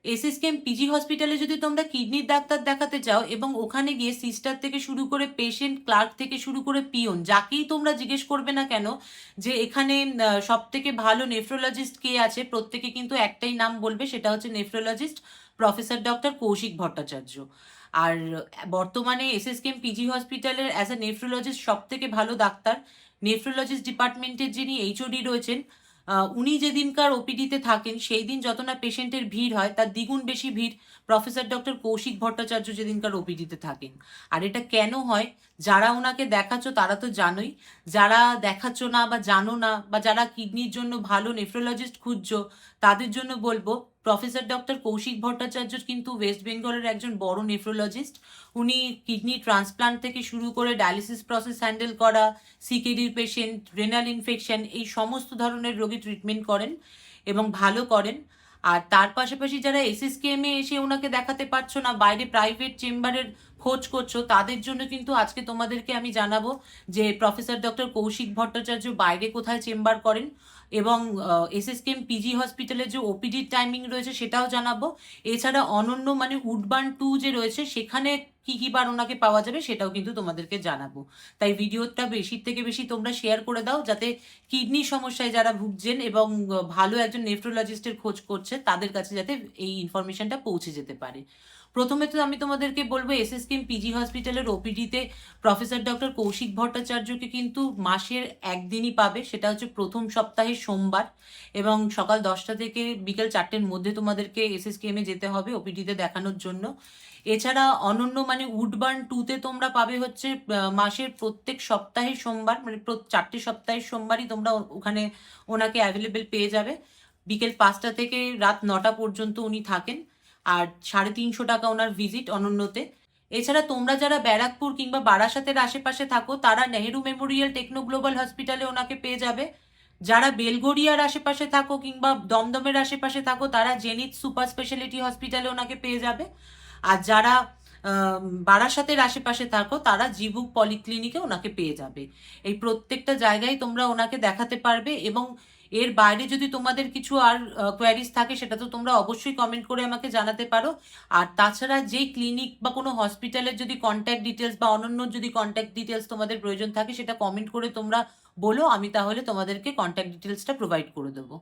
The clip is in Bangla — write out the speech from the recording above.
এসএসকেএম পিজি হসপিটালে যদি তোমরা কিডনির ডাক্তার দেখাতে চাও এবং ওখানে গিয়ে সিস্টার থেকে শুরু করে পেশেন্ট, ক্লার্ক থেকে শুরু করে পিয়ন, যাকেই তোমরা জিজ্ঞেস করবে না কেন যে এখানে সব থেকে ভালো নেফ্রোলজিস্ট কে আছে, প্রত্যেকে কিন্তু একটাই নাম বলবে, সেটা হচ্ছে nephrologist professor doctor Kaushik Bhattacharya. আর বর্তমানে এসএসকেএম পিজি হসপিটালের অ্যাজ এ নেফ্রোলজিস্ট সব থেকে ভালো ডাক্তার, নেফ্রোলজিস্ট ডিপার্টমেন্টের যিনি এইচওডি রয়েছেন, উনি যেদিনকার ওপিডিতে থাকেন সেই দিন যত না পেশেন্টের ভিড় হয় তার দ্বিগুণ বেশি ভিড় প্রফেসর ডক্টর কৌশিক ভট্টাচার্য যেদিনকার ওপিডিতে থাকেন। আর এটা কেন হয়, যারা ওনাকে দেখাচ্ছ তারা তো জানোই, যারা দেখাচ্ছ না বা জানো না বা যারা কিডনির জন্য ভালো নেফ্রোলজিস্ট খুঁজছো তাদের জন্য বলবো, প্রফেসর ডক্টর কৌশিক ভট্টাচার্য কিন্তু ওয়েস্ট বেঙ্গলের একজন বড় নেফ্রোলজিস্ট। উনি কিডনি ট্রান্সপ্লান্ট থেকে শুরু করে ডায়ালিসিস প্রসেস হ্যান্ডেল করা, সিকেডির পেশেন্ট, রেনাল ইনফেকশন, এই সমস্ত ধরনের রোগী ট্রিটমেন্ট করেন এবং ভালো করেন। আর তার পাশাপাশি যারা এসএসকেএম এ এসে ওনাকে দেখাতে পারছো না, বাইরে প্রাইভেট চেম্বারের খোঁজ করছো, তাদের জন্য কিন্তু আজকে তোমাদেরকে আমি জানাবো যে প্রফেসর ডক্টর কৌশিক ভট্টাচার্য বাইরে কোথায় চেম্বার করেন, এবং এসএসকেএম পিজি হসপিটালের যে ওপিডির টাইমিং রয়েছে সেটাও জানাবো। এছাড়া অনন্য মানে উডবার্ন 2 যে রয়েছে সেখানে কি কি বার ওনাকে পাওয়া যাবে সেটাও কিন্তু তোমাদেরকে জানাবো। তাই ভিডিওটা বেশির থেকে বেশি তোমরা শেয়ার করে দাও, যাতে কিডনি সমস্যায় যারা ভুগছেন এবং ভালো একজন নেফ্রোলজিস্টের খোঁজ করছে তাদের কাছে যাতে এই ইনফরমেশনটা পৌঁছে যেতে পারে। প্রথমে তো আমি তোমাদেরকে বলবো, এসএসকেএম পিজি হসপিটালের ওপিডিতে প্রফেসর ডক্টর কৌশিক ভট্টাচার্যকে কিন্তু মাসের একদিনই পাবে, সেটা হচ্ছে প্রথম সপ্তাহের সোমবার, এবং সকাল 10টা থেকে বিকেল 4টের মধ্যে তোমাদেরকে এসএসকেএম এ যেতে হবে ওপিডিতে দেখানোর জন্য। এছাড়া অনন্য মানে উডবার্ন 2-তে তোমরা পাবে হচ্ছে মাসের প্রত্যেক সপ্তাহের সোমবার, মানে 4টে সপ্তাহের সোমবারই তোমরা ওখানে ওনাকে অ্যাভেলেবেল পেয়ে যাবে। বিকেল 5টা থেকে রাত 9টা পর্যন্ত উনি থাকেন, আর 350 টাকা ওনার ভিজিট অনন্যতে। এছাড়া তোমরা যারা ব্যারাকপুর কিংবা বারাসাতের আশেপাশে থাকো তারা নেহেরু মেমোরিয়াল টেকনো গ্লোবাল হসপিটালে ওনাকে পেয়ে যাবে। যারা বেলগড়িয়ার আশেপাশে থাকো কিংবা দমদমের আশেপাশে থাকো তারা জেনিথ সুপার স্পেশালিটি হসপিটালে ওনাকে পেয়ে যাবে। আর যারা বারাসাতের আশেপাশে থাকো তারা জিবুক পলিক্লিনিকে ওনাকে পেয়ে যাবে। এই প্রত্যেকটা জায়গায় তোমরা ওনাকে দেখাতে পারবে, এবং এর বাইরে যদি তোমাদের কিছু আর কোয়ারিজ থাকে সেটা তো তোমরা অবশ্যই কমেন্ট করে আমাকে জানাতে পারো। আর তাছাড়া যেই ক্লিনিক বা কোনো হসপিটালের যদি কন্ট্যাক্ট ডিটেলস বা অনন্য যদি কন্ট্যাক্ট ডিটেলস তোমাদের প্রয়োজন থাকে সেটা কমেন্ট করে তোমরা বলো, আমি তাহলে তোমাদেরকে কন্ট্যাক্ট ডিটেলসটা প্রোভাইড করে দেবো।